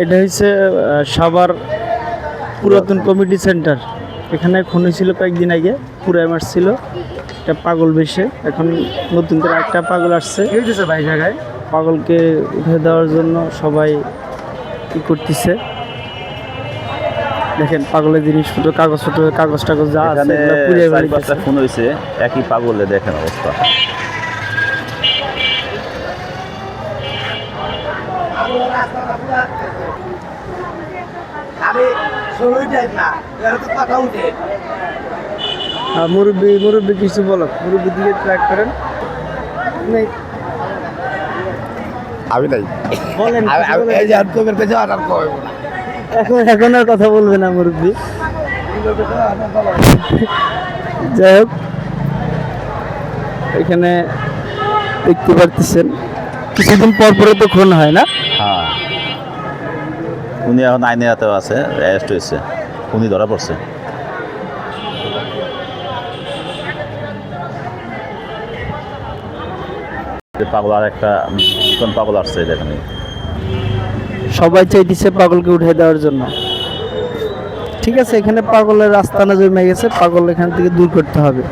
এটা হচ্ছে সাভার পুরাতন কমিটি সেন্টার। এখানে খুন হয়েছিল কয়েকদিন আগে, পুরাই মারছিল একটা পাগল বেশে। এখন নতুন করে একটা পাগল আসছে ভাই জায়গায়। পাগলকে উঠে দেওয়ার জন্য সবাই কি করতেছে দেখেন, পাগলের জিনিসপত্র, কাগজ টাগজ যা আছে এখানে এগুলো পুড়িয়ে চার ফেলতেছে। পাঁচটা খুন হয়েছে একই পাগলে, দেখেন অবস্থা। মুরব্বী কিছু বলো, মুরব্বী দিকে ট্র্যাক করেন। নেই আমি নাই বলেন, এই যে আর তোদের কাছে আর কইব না। এখন আর কথা বলবে না মুরব্বী। যাই হোক, এখানে দেখতে পারতেছেন কিছুদিন পর পরে তো খুন হয় না। হ্যাঁ, উনি এখন আইনের হাতেও আছে, অ্যারেস্ট হয়েছে, উনি ধরা পড়ছে। পাগল আর একটা কোন পাগল আসছে দেখেন। সবাই চাইতেছে পাগলকে উঠে দেওয়ার জন্য। ঠিক আছে, এখানে পাগলের রাস্তা না জমে গেছে, পাগল এখান থেকে দূর করতে হবে।